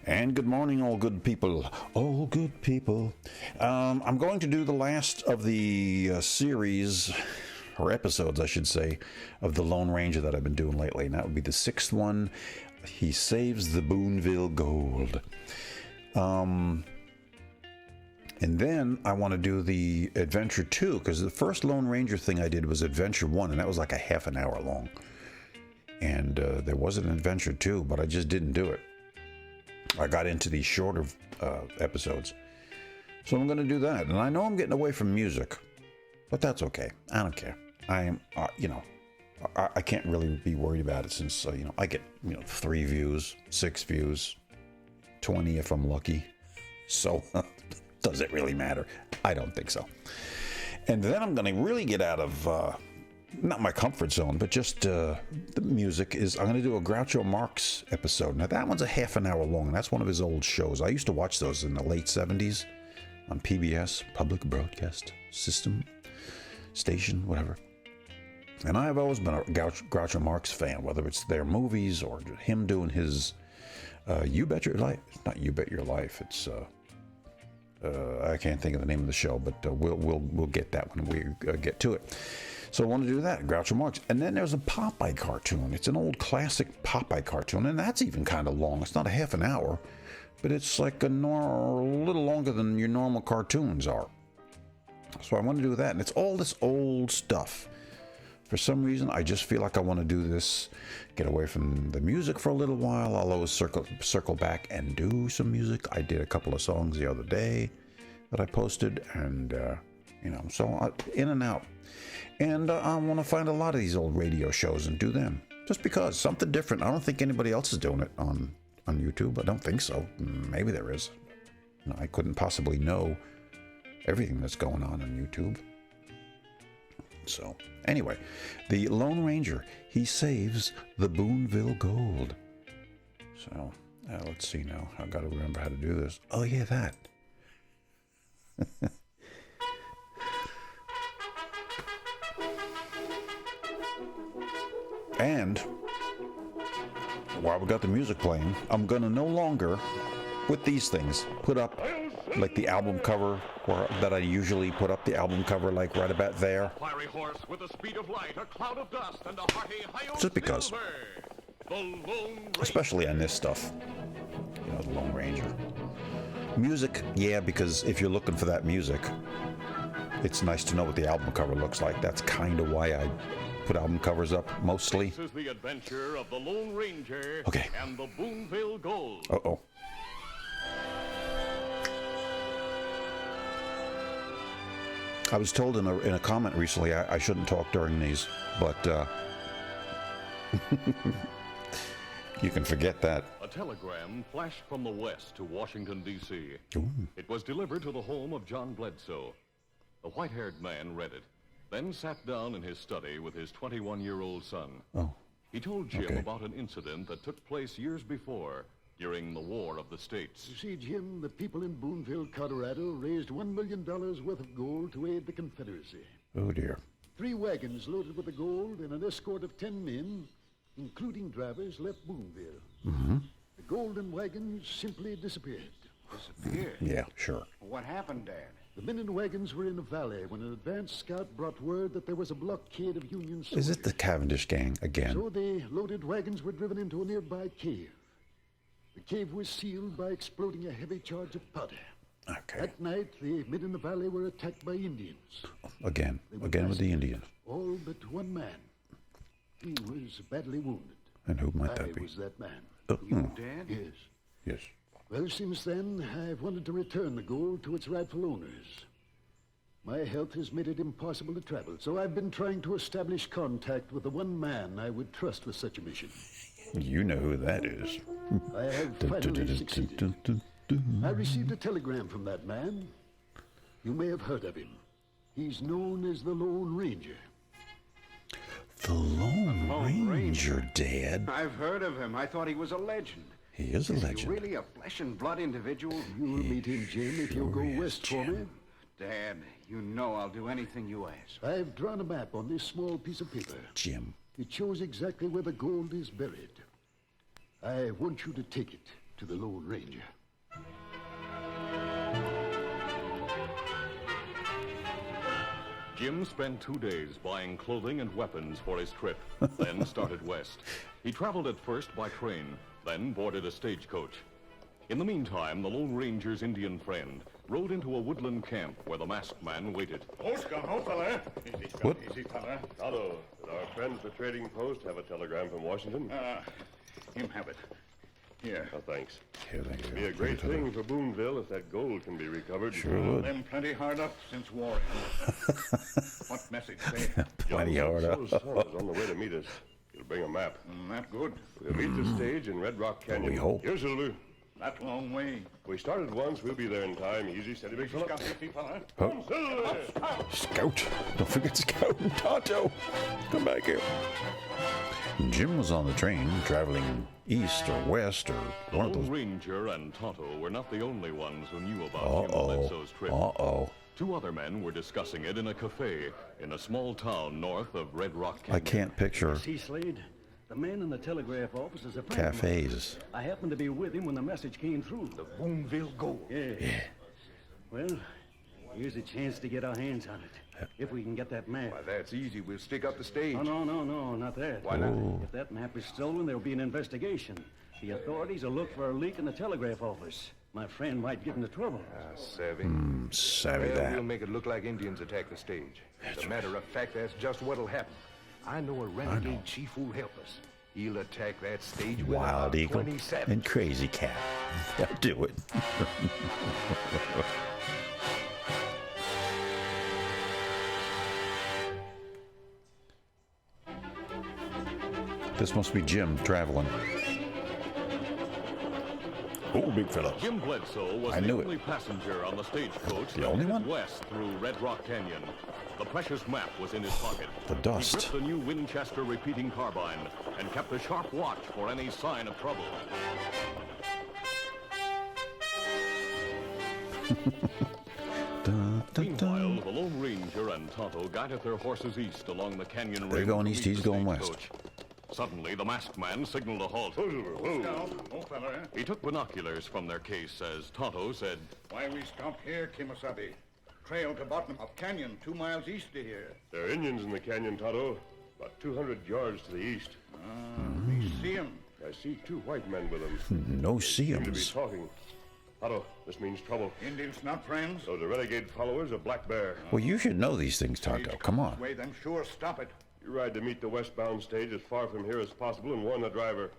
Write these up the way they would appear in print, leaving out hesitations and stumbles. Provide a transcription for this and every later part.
And good morning, all good people. All good people. I'm going to do the last of the series, or episodes, I should say, of the Lone Ranger that I've been doing lately. And that would be the sixth one. He saves the Booneville gold. And then I want to do the Adventure 2, because the first Lone Ranger thing I did was Adventure 1, and that was like a half an hour long. And there was an Adventure 2, but I just didn't do it. I got into these shorter episodes. So I'm going to do that. And I know I'm getting away from music, but that's okay. I don't care. I am, I can't really be worried about it since, I get, 3 views, 6 views, 20 if I'm lucky. So does it really matter? I don't think so. And then I'm going to really get out of, not my comfort zone, but just the music. I'm going to do a Groucho Marx episode. Now that one's a half an hour long, and that's one of his old shows. I used to watch those in the late 70s on PBS, Public Broadcast System, Station, whatever. And I've always been a Groucho Marx fan, whether it's their movies or him doing his You Bet Your Life. It's not You Bet Your Life. It's I can't think of the name of the show, but we'll get that when we get to it. So I want to do that, Groucho Marx. And then there's a Popeye cartoon. It's an old classic Popeye cartoon, and that's even kind of long. It's not a half an hour, but it's like a little longer than your normal cartoons are. So I want to do that, and it's all this old stuff. For some reason, I just feel like I want to do this, get away from the music for a little while. I'll always circle back and do some music. I did a couple of songs the other day that I posted, and, so in and out. And I want to find a lot of these old radio shows and do them. Just because, something different. I don't think anybody else is doing it on YouTube. I don't think so. Maybe there is. I couldn't possibly know everything that's going on YouTube. So, anyway, the Lone Ranger, he saves the Booneville gold. So, let's see now. I've got to remember how to do this. Oh, yeah, that. And while we got the music playing, I'm going to no longer, with these things, put up like the album cover that I usually put up the album cover like right about there. Just because. Especially on this stuff. The Lone Ranger. Music, yeah, because if you're looking for that music, it's nice to know what the album cover looks like. That's kind of why I put album covers up mostly. This is the adventure of the Lone Ranger and the Booneville Gold. Uh-oh. I was told in a comment recently I shouldn't talk during these, but you can forget that. A telegram flashed from the west to Washington, D.C. It was delivered to the home of John Bledsoe. The white-haired man read it, then sat down in his study with his 21-year-old son. Oh. He told Jim about an incident that took place years before, during the War of the States. You see, Jim, the people in Booneville, Colorado, raised $1 million worth of gold to aid the Confederacy. Oh, dear. 3 wagons loaded with the gold and an escort of 10 men, including drivers, left Booneville. Mm-hmm. The golden wagons simply disappeared. Disappeared? Yeah, sure. What happened, Dad? The men in wagons were in a valley when an advance scout brought word that there was a blockade of Union soldiers. Is it the Cavendish gang again? So the loaded wagons were driven into a nearby cave. The cave was sealed by exploding a heavy charge of powder. Okay. That night, the men in the valley were attacked by Indians. Again with the Indians. All but one man. He was badly wounded. And who might that be? I was that man. You, Dad? Yes. Yes. Well, since then, I've wanted to return the gold to its rightful owners. My health has made it impossible to travel, so I've been trying to establish contact with the one man I would trust with such a mission. You know who that is. I have finally succeeded. I received a telegram from that man. You may have heard of him. He's known as the Lone Ranger. The Lone Ranger, Dad. I've heard of him. I thought he was a legend. He is a legend. Is he really a flesh and blood individual? You'll meet him, Jim, if you'll go west for me. Dad, you know I'll do anything you ask. I've drawn a map on this small piece of paper. Jim. It shows exactly where the gold is buried. I want you to take it to the Lone Ranger. Jim spent 2 days buying clothing and weapons for his trip, then started west. He traveled at first by train, then boarded a stagecoach. In the meantime, the Lone Ranger's Indian friend rode into a woodland camp where the masked man waited. Oscar, ho, fella. What? Easy, fella. Otto, did our friends the trading post have a telegram from Washington? Him have it. Here. Oh, thanks. Here, thank you. Be a great thing for Booneville if that gold can be recovered. Sure would. Them plenty hard up since war. What message say? Plenty hard up. So's son is on the way to meet us. He'll bring a map. That good. We'll meet the stage in Red Rock Canyon. We hope. Here, Silver. That long way. We started once. We'll be there in time. Easy, steady, big fella. Scout, easy, fella. Come, Silver. Scout. Don't forget Scout and Tonto. Come back here. Jim was on the train, traveling east or west or The one of Lone those. Ranger and Tonto were not the only ones who knew about Jim Uh-oh. Bledsoe's trip. Uh-oh. 2 other men were discussing it in a cafe in a small town north of Red Rock Canyon. I can't picture See, Slade, the man in the telegraph office is a friend of mine. cafes. I happened to be with him when the message came through. The Booneville gold. Yeah. Well, here's a chance to get our hands on it. If we can get that map. Why, that's easy. We'll stick up the stage. Oh, no, not that. Why not? If that map is stolen, there'll be an investigation. The authorities will look for a leak in the telegraph office. My friend might get into trouble. Savvy. Savvy Well, that. we'll make it look like Indians attack the stage. As a matter of fact, that's just what'll happen. I know a renegade chief who'll help us. He'll attack that stage with Wild about Eagle 20 savages. and Crazy Cat. They'll do it. This must be Jim traveling. Oh, big fella. Jim Bledsoe was I the knew it. only passenger on the stagecoach The that only headed one? west through Red Rock Canyon. The precious map was in his pocket. The dust. He gripped the new Winchester repeating carbine and kept a sharp watch for any sign of trouble. Dun, dun, dun. Meanwhile, the Lone Ranger and Tonto guided their horses east along the canyon They're rim going to east, meet he's the going west. stagecoach. Suddenly, the masked man signaled a halt. Whoa, Silver, whoa. Scout, ho, fella. He took binoculars from their case as Tonto said, Why we stop here, Kimasabi? Trail to bottom of canyon 2 miles east of here. There are Indians in the canyon, Tonto. About 200 yards to the east. We see 'em. I see 2 white men with them. No Seem to be Seams. talking. Otto, this means trouble. Indians not friends. Those are renegade followers of Black Bear. Well, you should know these things, Tonto. Come on. Way them sure stop it. You ride to meet the westbound stage as far from here as possible and warn the driver.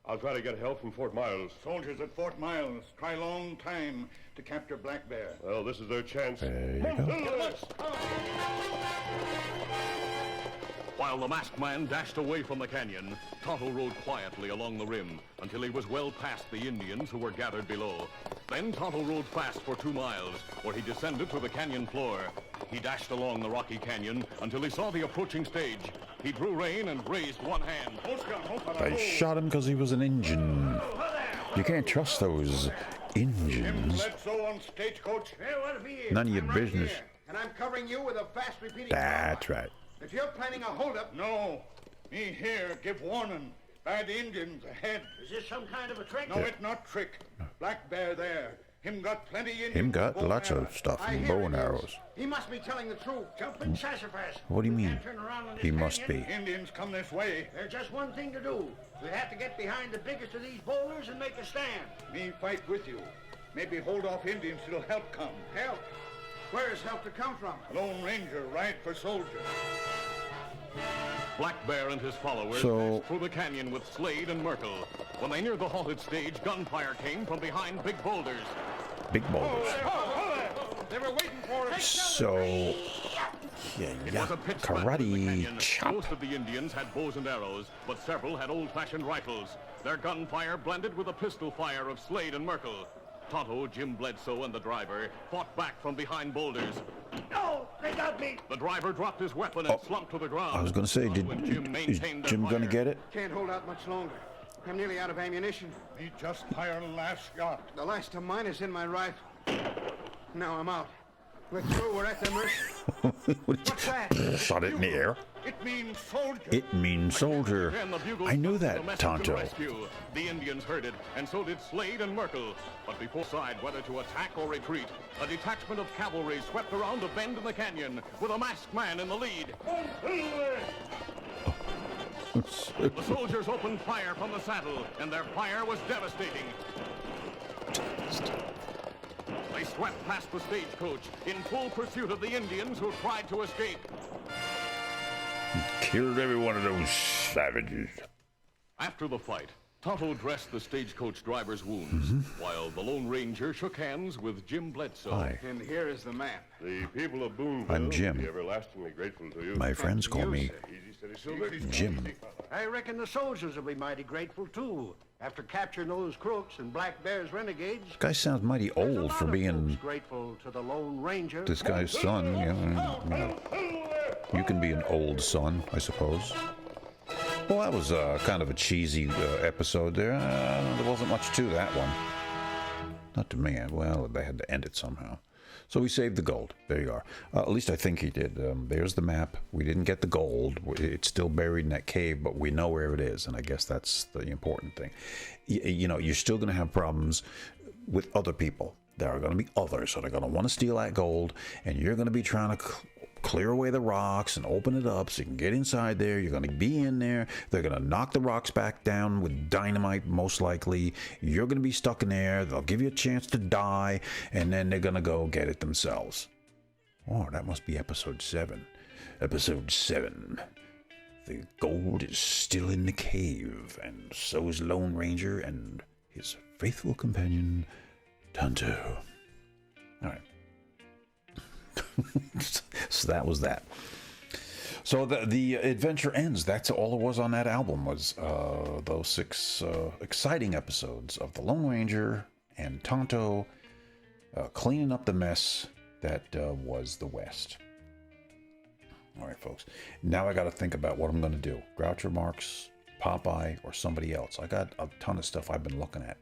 I'll try to get help from Fort Miles. Soldiers at Fort Miles try long time to capture Black Bear. Well, this is their chance. There you go. While the masked man dashed away from the canyon, Tonto rode quietly along the rim until he was well past the Indians who were gathered below. Then Tonto rode fast for 2 miles, where he descended to the canyon floor. He dashed along the rocky canyon until he saw the approaching stage. He drew rein and raised one hand. I shot him because he was an Injun. You can't trust those Jim Injuns. Bledsoe on stagecoach. None of your business. And I'm covering you with a fast repeating. That's right. If you're planning a holdup, No. Me here give warning. Bad Indians ahead. Is this some kind of a trick? No, it not trick. Black Bear there. Him got plenty Indians. Him got with bow lots and of arrows. stuff, I and hear bow and it is. arrows. He must be telling the truth. Jumping sassafras. What do you We mean? can't turn around in this He must be. canyon. Indians come this way. There's just one thing to do. We have to get behind the biggest of these boulders and make a stand. Me fight with you. Maybe hold off Indians till help come. Help. Where's help to come from? Lone Ranger ride for soldier. Black Bear and his followers So- passed through the canyon with Slade and Merkel. When they neared the halted stage, gunfire came from behind big boulders. Big boulders. They were waiting for us. So, yeah, It yeah. was a pitch battle in the Karate canyon. chop. Most of the Indians had bows and arrows, but several had old-fashioned rifles. Their gunfire blended with the pistol fire of Slade and Merkel. Tonto, Jim Bledsoe, and the driver fought back from behind boulders. No, they got me. The driver dropped his weapon and slumped to the ground. I was going to say, Tonto and Jim is maintained their Jim going to fire. get it? Can't hold out much longer. I'm nearly out of ammunition. Me just fire last shot. The last of mine is in my rifle. Now I'm out. We're at the mercy. What's that? Shot it in the air. It means soldier. It means soldier. And the bugles I knew that, sounded the message to Tonto. rescue. The Indians heard it, and so did Slade and Merkel. But before decide whether to attack or retreat, a detachment of cavalry swept around a bend in the canyon with a masked man in the lead. The soldiers opened fire from the saddle, and their fire was devastating. They swept past the stagecoach in full pursuit of the Indians who tried to escape. Killed every one of those savages. After the fight, Tonto dressed the stagecoach driver's wounds, while the Lone Ranger shook hands with Jim Bledsoe. Hi, And here is the map. The people of Booneville I'm Jim. will be everlastingly grateful to you. my friends call me Easy, steady, Silver. Jim. I reckon the soldiers will be mighty grateful, too. After capturing those crooks and Black Bear's renegades, This guy sounds mighty there's a old lot for of being folks grateful to the Lone Ranger. this guy's son. You can be an old son, I suppose. Well, that was kind of a cheesy episode there. There wasn't much to that one. Not to me. Well, they had to end it somehow. So we saved the gold. There you are. At least I think he did. There's the map. We didn't get the gold. It's still buried in that cave, but we know where it is, and I guess that's the important thing. You know, you're still going to have problems with other people. There are going to be others that are going to want to steal that gold, and you're going to be trying to clear away the rocks and open it up so you can get inside there. You're going to be in there. They're going to knock the rocks back down with dynamite, most likely. You're going to be stuck in there. They'll give you a chance to die, and then they're going to go get it themselves. Oh, that must be episode 7. Episode 7. The gold is still in the cave, and so is Lone Ranger and his faithful companion, Tonto. All right. So that was that. So the adventure ends. That's all it was on that album, was those 6 exciting episodes of the Lone Ranger and Tonto cleaning up the mess that was the West. All right, folks. Now I got to think about what I'm going to do. Groucho Marx, Popeye, or somebody else. I got a ton of stuff I've been looking at,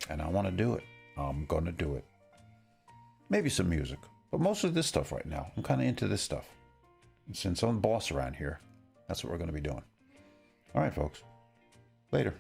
and I want to do it. I'm going to do it. Maybe some music. But most of this stuff right now, I'm kind of into this stuff. And since I'm the boss around here, that's what we're going to be doing. All right, folks. Later.